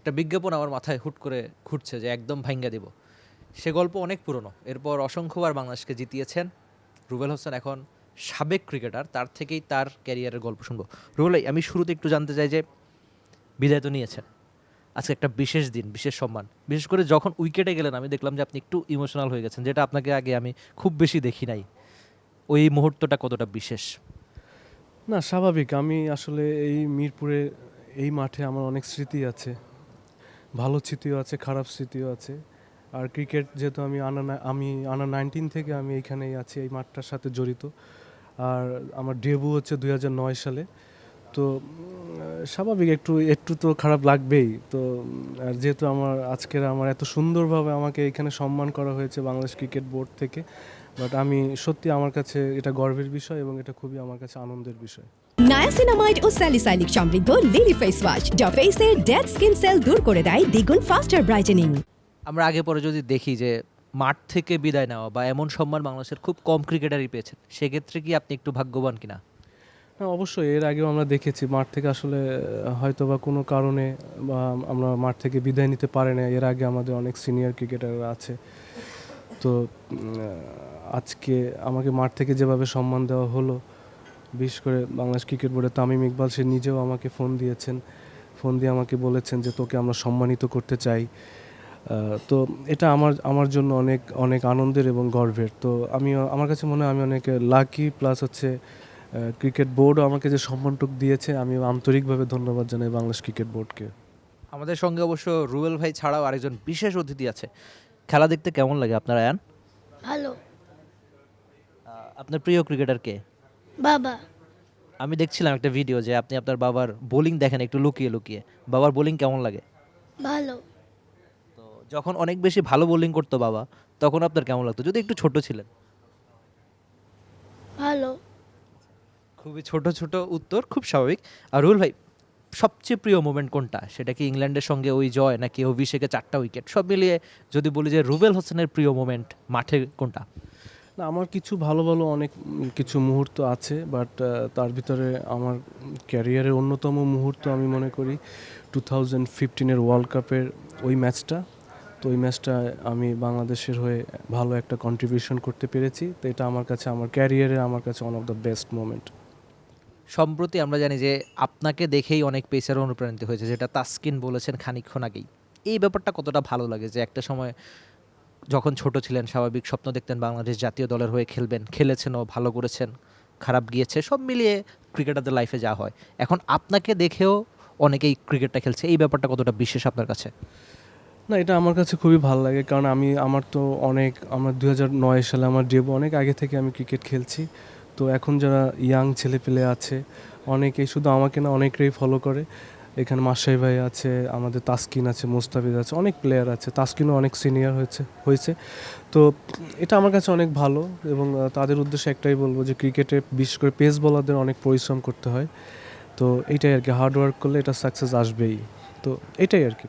একটা বিজ্ঞাপন আমার মাথায় হুট করে ঘুরছে যে একদম ভাঙ্গা দিব। সে গল্প অনেক পুরনো, এরপর অসংখ্যবার বাংলাদেশকে জিতিয়েছেন রুবেল হোসেন। এখন সাবেক ক্রিকেটার, তার থেকেই তার ক্যারিয়ারের গল্প শুনবো। রুবেল ভাই, আমি শুরুতে একটু জানতে চাই যে বিদায় তো নিয়েছেন, আজকে একটা বিশেষ দিন, বিশেষ সম্মান। বিশেষ করে যখন উইকেটে গেলেন আমি দেখলাম যে আপনি একটু ইমোশনাল হয়ে গেছেন, যেটা আপনাকে আগে আমি খুব বেশি দেখি নাই। ওই মুহূর্তটা কতটা বিশেষ? না, স্বাভাবিক। আমি আসলে এই মিরপুরে এই মাঠে আমার অনেক স্মৃতি আছে, ভালো স্মৃতিও আছে, খারাপ স্মৃতিও আছে। আর ক্রিকেট যেহেতু আমি আন্ডার 19 থেকে আমি এইখানেই আছি, এই মাঠটার সাথে জড়িত। আর আমার ডেবু হচ্ছে 2009 সালে। তো স্বাভাবিক একটু একটু তো খারাপ লাগবেই। তো আর যেহেতু আমার এত সুন্দরভাবে আমাকে এখানে সম্মান করা হয়েছে বাংলাদেশ ক্রিকেট বোর্ড থেকে, বাট আমি সত্যি, আমার কাছে এটা গর্বের বিষয় এবং এটা খুবই আমার কাছে আনন্দের বিষয়। নায়াসিনামাইড ও স্যালিসাইলিক সমৃদ্ধ লিলি ফেস ওয়াশ যা ফেসের ডেড স্কিন সেল দূর করে দেয় দ্বিগুণ ফাস্টার ব্রাইটেনিং। আমরা আগে পরে যদি দেখি যে মাঠ থেকে বিদায় নেওয়া বা এমন সম্মান বাংলাদেশের খুব কম ক্রিকেটারই পেয়েছেন, সেক্ষেত্রে কি আপনি একটু ভাগ্যবান কিনা? হ্যাঁ, অবশ্যই। এর আগেও আমরা দেখেছি মাঠ থেকে আসলে হয়তো বা কোনো কারণে বা আমরা মাঠ থেকে বিদায় নিতে পারি না। এর আগে আমাদের অনেক সিনিয়র ক্রিকেটাররা আছে। তো আজকে আমাকে মাঠ থেকে যেভাবে সম্মান দেওয়া হলো, বিশেষ করে বাংলাদেশ ক্রিকেট বোর্ডের তামিম ইকবাল, সে নিজেও আমাকে ফোন দিয়েছেন। ফোন দিয়ে আমাকে বলেছেন যে তোকে আমরা সম্মানিত করতে চাই। তো এটা আমার আমার জন্য অনেক অনেক আনন্দের এবং গর্বের। তো আমার কাছে মনে হয় আমি অনেক লাকি, প্লাস হচ্ছে ক্রিকেট বোর্ডও আমাকে যে সম্মানটুকু দিয়েছে, আমি আন্তরিকভাবে ধন্যবাদ জানাই বাংলাদেশ ক্রিকেট বোর্ডকে। আমাদের সঙ্গে অবশ্য রুবেল ভাই ছাড়াও আরেকজন বিশেষ অতিথি আছে। খেলা দেখতে কেমন লাগে আপনার আয়ান? ভালো। আপনার প্রিয় ক্রিকেটার কে? বাবা। আমি দেখছিলাম একটা ভিডিও যে আপনি আপনার বাবার বোলিং দেখেন একটু লুকিয়ে লুকিয়ে। বাবার বোলিং কেমন লাগে? ভালো। তো যখন অনেক বেশি ভালো বোলিং করতো বাবা, তখন আপনার কেমন লাগতো, যদি একটু ছোট ছিলেন? ভালো। খুবই ছোট ছোট উত্তর, খুব স্বাভাবিক। আর রুবেল ভাই, সবচেয়ে প্রিয় মোমেন্ট কোনটা? সেটা কি ইংল্যান্ডের সঙ্গে ওই জয়, নাকি অভিষেকে 4টা উইকেট? সব মিলিয়ে যদি বলি যে রুবেল হোসেনের প্রিয় মোমেন্ট মাঠে কোনটা? না, আমার কিছু ভালো ভালো অনেক কিছু মুহূর্ত আছে, বাট তার ভিতরে আমার ক্যারিয়ারের অন্যতম মুহূর্ত আমি মনে করি 2015-এর ওয়ার্ল্ড কাপের ওই ম্যাচটা। তো ওই ম্যাচটা আমি বাংলাদেশের হয়ে ভালো একটা কন্ট্রিবিউশন করতে পেরেছি। তো এটা আমার কাছে, আমার ক্যারিয়ারে আমার কাছে one of the best moment. সম্প্রতি আমরা জানি যে আপনাকে দেখেই অনেক পেসার অনুপ্রাণিত হয়েছে, যেটা তাসকিন বলেছেন খানিকক্ষণ আগেই। এই ব্যাপারটা কতটা ভালো লাগে যে একটা সময় যখন ছোট ছিলেন স্বাভাবিক স্বপ্ন দেখতেন বাংলাদেশ জাতীয় দলের হয়ে খেলবেন, খেলেছেনও, ভালো করেছেন, খারাপ গিয়েছে, সব মিলিয়ে ক্রিকেটারদের লাইফে যা হয়, এখন আপনাকে দেখেও অনেকেই ক্রিকেটটা খেলছে। এই ব্যাপারটা কতটা বিশেষ আপনার কাছে? না, এটা আমার কাছে খুবই ভালো লাগে, কারণ আমার 2009 সালে আমার ডেবু, অনেক আগে থেকে আমি ক্রিকেট খেলছি। তো এখন যারা ইয়াং ছেলেপেলে আছে, অনেকেই, শুধু আমাকে না, অনেকেই ফলো করে। এখানে মাসাই ভাই আছে, আমাদের তাসকিন আছে, মোস্তাফিজ আছে, অনেক প্লেয়ার আছে, তাসকিনও অনেক সিনিয়র হয়েছে। তো এটা আমার কাছে অনেক ভালো, এবং তাদের উদ্দেশ্যে একটাই বলবো যে ক্রিকেটে বিশেষ করে পেস বোলারদের অনেক পরিশ্রম করতে হয়। তো এইটাই আর কি, হার্ড ওয়ার্ক করলে এটা সাকসেস আসবেই। তো এটাই আর কি।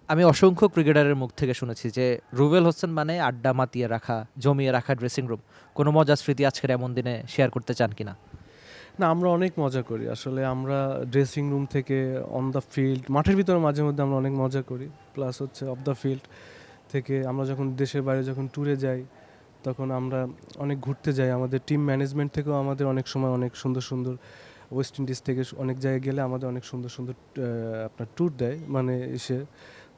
আমি অসংখ্য ক্রিকেটারের মুখ থেকে শুনেছি যে রুবেল হোসেন মানে আড্ডা মাতিয়ে রাখা, জমিয়ে রাখা ড্রেসিং রুম। কোনো মজার স্মৃতি আজকের এমন দিনে শেয়ার করতে চান কিনা? না, আমরা অনেক মজা করি আসলে। আমরা ড্রেসিং রুম থেকে অন দ্য ফিল্ড, মাঠের ভিতরে মাঝে মধ্যে আমরা অনেক মজা করি, প্লাস হচ্ছে অফ দ্য ফিল্ড থেকে আমরা যখন দেশের বাইরে যখন ট্যুরে যাই, তখন আমরা অনেক ঘুরতে যাই। আমাদের টিম ম্যানেজমেন্ট থেকেও আমাদের অনেক সময় অনেক সুন্দর সুন্দর, ওয়েস্ট ইন্ডিজ থেকে অনেক জায়গায় গেলে আমাদের অনেক সুন্দর সুন্দর আপনার ট্যুর দেয়, মানে এসে।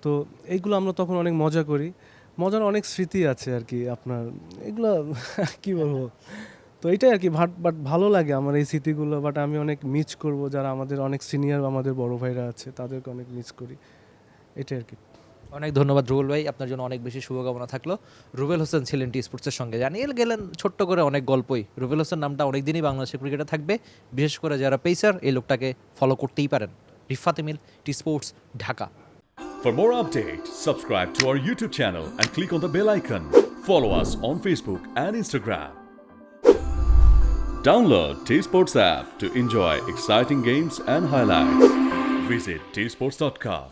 তো এইগুলো আমরা তখন অনেক মজা করি। মজার অনেক স্মৃতি আছে আর কি আপনার, এগুলো কি বলবো। তো এইটাই আর কি, বাট ভালো লাগে আমার এই স্মৃতিগুলো। বাট আমি অনেক মিস করব যারা আমাদের অনেক সিনিয়র, আমাদের বড় ভাইরা আছে, তাদেরকে অনেক মিস করি। এটাই আর কি। অনেক ধন্যবাদ রুবেল ভাই, আপনার জন্য অনেক বেশি শুভকামনা থাকলো। রুবেল হোসেন ছিলেন টি স্পোর্টসের সঙ্গে, জানিয়ে গেলেন ছোট্ট করে অনেক গল্পই। রুবেল হোসেন নামটা অনেকদিনই বাংলাদেশের ক্রিকেটে থাকবে, বিশেষ করে যারা পেসার এই লোকটাকে ফলো করতেই পারেন। Rifat Emil, T Sports, Dhaka. For more updates, subscribe to our YouTube channel and click on the bell icon. Follow us on Facebook and Instagram. Download T Sports app to enjoy exciting games and highlights. Visit tsports.com.